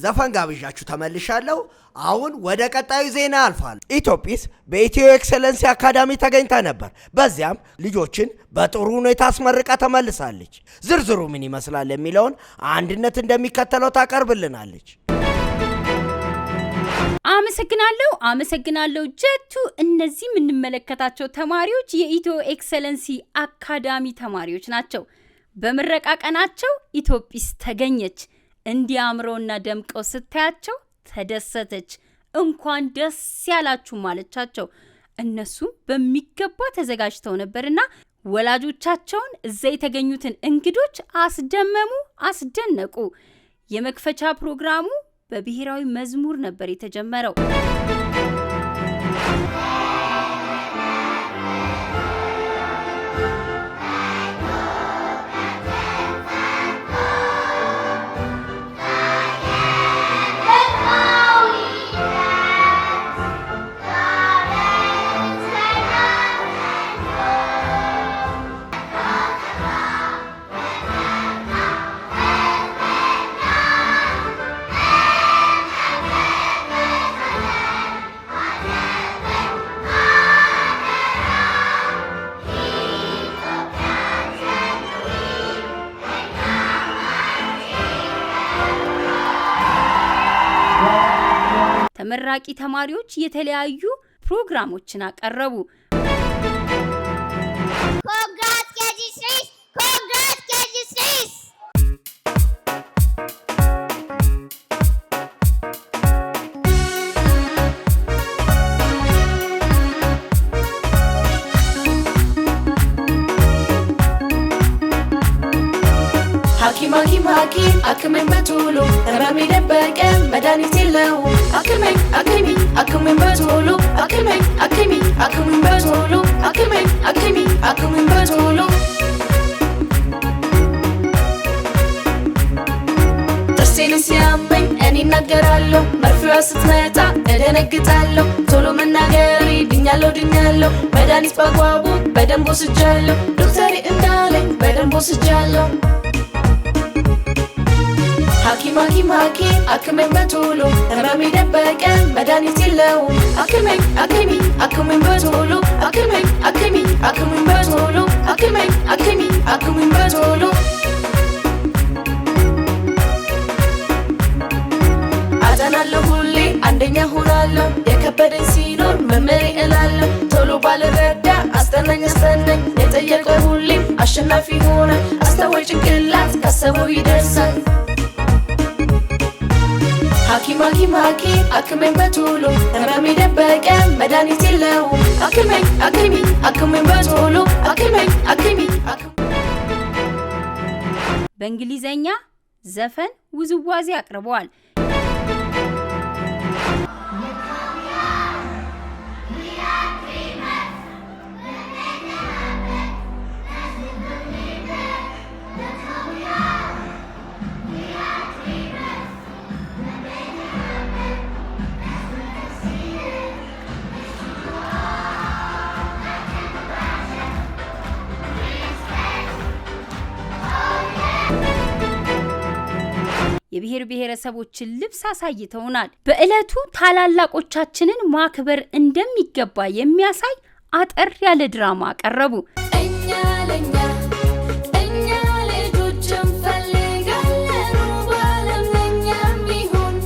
ዘፈን ጋብዣችሁ ተመልሻለሁ። አሁን ወደ ቀጣዩ ዜና አልፋለሁ። ኢትዮጲስ በኢትዮ ኤክሰለንስ አካዳሚ ተገኝታ ነበር። በዚያም ልጆችን በጥሩ ሁኔታ አስመርቃ ተመልሳለች። ዝርዝሩ ምን ይመስላል የሚለውን አንድነት እንደሚከተለው ታቀርብልናለች። አመሰግናለሁ ጀቱ። እነዚህ የምንመለከታቸው ተማሪዎች የኢትዮ ኤክሰለንስ አካዳሚ ተማሪዎች ናቸው። በምረቃ ቀናቸው ኢትዮጲስ ተገኘች። እንዲያምረውና ደምቀው ስታያቸው ተደሰተች። እንኳን ደስ ያላችሁ ማለቻቸው። እነሱ በሚገባ ተዘጋጅተው ነበርና ወላጆቻቸውን እዛ የተገኙትን እንግዶች አስደመሙ፣ አስደነቁ። የመክፈቻ ፕሮግራሙ በብሔራዊ መዝሙር ነበር የተጀመረው። ተመራቂ ተማሪዎች የተለያዩ ፕሮግራሞችን አቀረቡ። Hakim, Akumen Batulu, Rami de Bergen, Madani Tillo, Akumen Batulu, Akumen Batulu, Akumen Batulu. Tarsini siammen, eni nagarallo, Marfua Satmeta, Edeneggitallo, Tolo Managari, Dignalo, Madani Spagwabu, Bedam Bosigello, Dotteri Indale, Bedam Bosigello. Hakim, Akumen Batulu, Rami de Bergen, Madani Tillo, Akumen Batulu, Akumen Batulu, Akumen Batulu. Adanallo hulli, andenya hunallo, yekabedin sinor, memeri elallo, tolo balereda, astanany, netayeko hulli, ashanafi hona, astaway chikilat, kasabo yidersan. Hakim, Akumen Batulu, Rami de Bergen, Madani Tillo, Akumen Batulu, በእንግሊዘኛ ዘፈን ውዝዋዜ አቅርበዋል። የብሔር ብሔረሰቦችን ልብስ አሳይተውናል። በእለቱ ታላላቆቻችንን ማክበር እንደሚገባ የሚያሳይ አጠር ያለ ድራማ አቀረቡ። እኛ ልጆችን ፈልጋለን ባለምኛ ሚሆን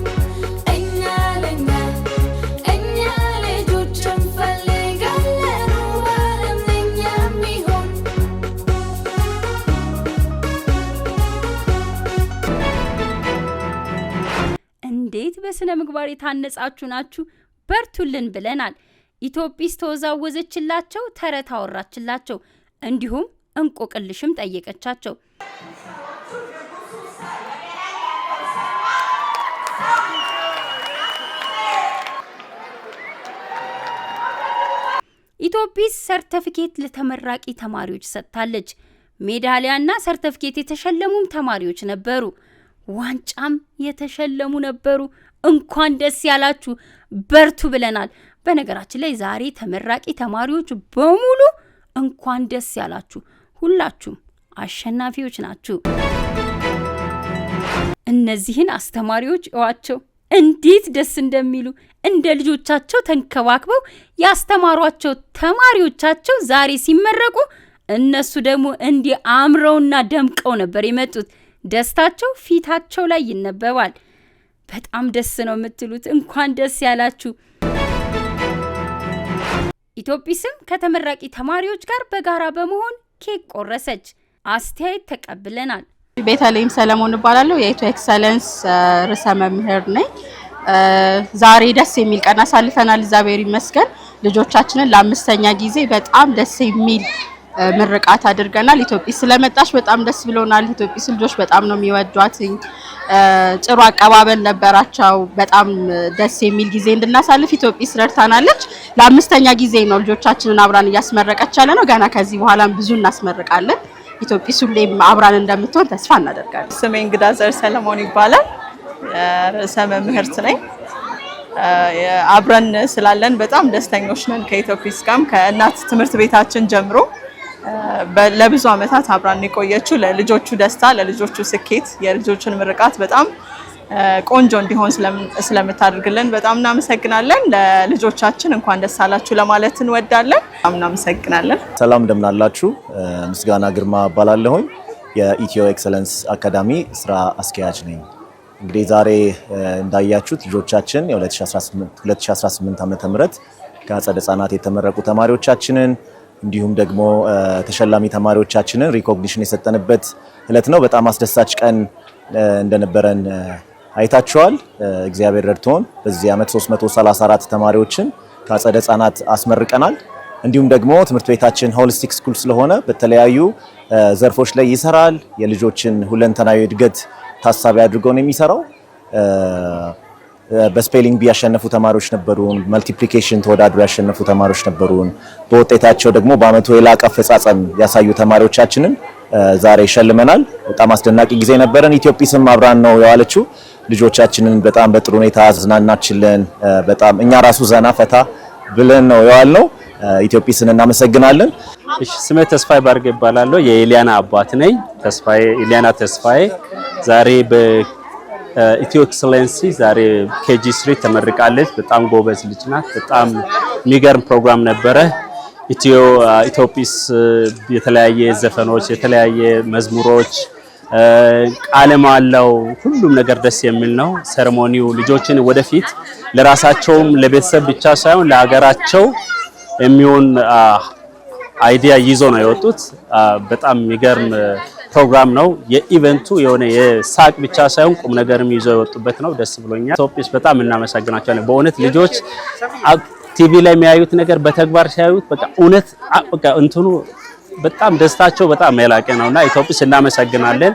እኛ ልጆችን ፈልጋለን ባለምኛ ሚሆን እንዴት በስነ ምግባር የታነጻችሁ ናችሁ፣ በርቱልን ብለናል። ኢትዮጲስ ተወዛወዘችላቸው፣ ተረት አወራችላቸው፣ እንዲሁም እንቆቅልሽም ጠየቀቻቸው። ኢትዮጲስ ሰርተፊኬት ለተመራቂ ተማሪዎች ሰጥታለች። ሜዳሊያና ሰርተፊኬት የተሸለሙም ተማሪዎች ነበሩ። ዋንጫም የተሸለሙ ነበሩ። እንኳን ደስ ያላችሁ፣ በርቱ ብለናል። በነገራችን ላይ ዛሬ ተመራቂ ተማሪዎች በሙሉ እንኳን ደስ ያላችሁ፣ ሁላችሁም አሸናፊዎች ናችሁ። እነዚህን አስተማሪዎች እዋቸው እንዴት ደስ እንደሚሉ እንደ ልጆቻቸው ተንከባክበው ያስተማሯቸው ተማሪዎቻቸው ዛሬ ሲመረቁ እነሱ ደግሞ እንዲህ አምረውና ደምቀው ነበር የመጡት። ደስታቸው ፊታቸው ላይ ይነበባል። በጣም ደስ ነው የምትሉት። እንኳን ደስ ያላችሁ። ኢትዮጲስም ከተመራቂ ተማሪዎች ጋር በጋራ በመሆን ኬክ ቆረሰች። አስተያየት ተቀብለናል። ቤተልሔም ሰለሞን እባላለሁ። የኢትዮ ኤክሰለንስ ርዕሰ መምህር ነኝ። ዛሬ ደስ የሚል ቀን አሳልፈናል። እግዚአብሔር ይመስገን። ልጆቻችንን ለአምስተኛ ጊዜ በጣም ደስ የሚል ምርቃት አድርገናል። ኢትዮጲስ ስለመጣች በጣም ደስ ብሎናል። ኢትዮጲስ ልጆች በጣም ነው የሚወዷት። ጥሩ አቀባበል ነበራቸው። በጣም ደስ የሚል ጊዜ እንድናሳልፍ ኢትዮጲስ ረድታናለች። ለአምስተኛ ጊዜ ነው ልጆቻችንን አብራን እያስመረቀች ያለ ነው። ገና ከዚህ በኋላም ብዙ እናስመርቃለን። ኢትዮጲስ ሁሌም አብራን እንደምትሆን ተስፋ እናደርጋለን። ስሜ እንግዳ ዘር ሰለሞን ይባላል። ርዕሰ መምህርት ነኝ። አብረን ስላለን በጣም ደስተኞች ነን። ከኢትዮጲስ ጋርም ከእናት ትምህርት ቤታችን ጀምሮ ለብዙ ዓመታት አብራን የቆየችው ለልጆቹ ደስታ፣ ለልጆቹ ስኬት፣ የልጆችን ምርቃት በጣም ቆንጆ እንዲሆን ስለምታደርግልን በጣም እናመሰግናለን። ለልጆቻችን እንኳን ደስ አላችሁ ለማለት እንወዳለን። በጣም እናመሰግናለን። ሰላም እንደምን አላችሁ? ምስጋና ግርማ እባላለሁኝ። የኢትዮ ኤክሰለንስ አካዳሚ ስራ አስኪያጅ ነኝ። እንግዲህ ዛሬ እንዳያችሁት ልጆቻችን የ2018 ዓመተ ምህረት ከአጸደ ህጻናት የተመረቁ ተማሪዎቻችንን እንዲሁም ደግሞ ተሸላሚ ተማሪዎቻችንን ሪኮግኒሽን የሰጠንበት እለት ነው። በጣም አስደሳች ቀን እንደነበረን አይታችኋል። እግዚአብሔር ረድቶን በዚህ ዓመት 334 ተማሪዎችን ከአጸደ ህጻናት አስመርቀናል። እንዲሁም ደግሞ ትምህርት ቤታችን ሆሊስቲክ ስኩል ስለሆነ በተለያዩ ዘርፎች ላይ ይሰራል። የልጆችን ሁለንተናዊ እድገት ታሳቢ አድርጎ ነው የሚሰራው። በስፔሊንግ ቢ ያሸነፉ ተማሪዎች ነበሩን። መልቲፕሊኬሽን ተወዳድሮ ያሸነፉ ተማሪዎች ነበሩን። በውጤታቸው ደግሞ በአመቱ የላቀ አፈጻጸም ያሳዩ ተማሪዎቻችንን ዛሬ ሸልመናል። በጣም አስደናቂ ጊዜ ነበረን። ኢትዮጲስም አብራን ነው የዋለችው። ልጆቻችንን በጣም በጥሩ ሁኔታ አዝናናችልን። በጣም እኛ ራሱ ዘና ፈታ ብለን ነው የዋልነው። ኢትዮጲስን እናመሰግናለን። እሺ፣ ስሜ ተስፋዬ ባርገ ይባላለሁ። የኢሊያና አባት ነኝ። ኢሊያና ተስፋዬ ዛሬ በኢትዮ ኤክሰለንስ ዛሬ KG3 ተመርቃለች። በጣም ጎበዝ ልጅ ናት። በጣም የሚገርም ፕሮግራም ነበረ። ኢትዮጲስ የተለያየ ዘፈኖች፣ የተለያየ መዝሙሮች፣ ቃለም አለው። ሁሉም ነገር ደስ የሚል ነው። ሴሬሞኒው ልጆችን ወደፊት ለራሳቸውም ለቤተሰብ ብቻ ሳይሆን ለሀገራቸው የሚሆን አይዲያ ይዞ ነው የወጡት። በጣም የሚገርም ፕሮግራም ነው። የኢቨንቱ የሆነ የሳቅ ብቻ ሳይሆን ቁም ነገርም ይዞ የወጡበት ነው። ደስ ብሎኛል። ኢትዮጲስ በጣም እናመሰግናቸዋለን። በእውነት ልጆች ቲቪ ላይ የሚያዩት ነገር በተግባር ሲያዩት በቃ እውነት በቃ እንትኑ በጣም ደስታቸው በጣም የላቀ ነውና ኢትዮጲስ እናመሰግናለን።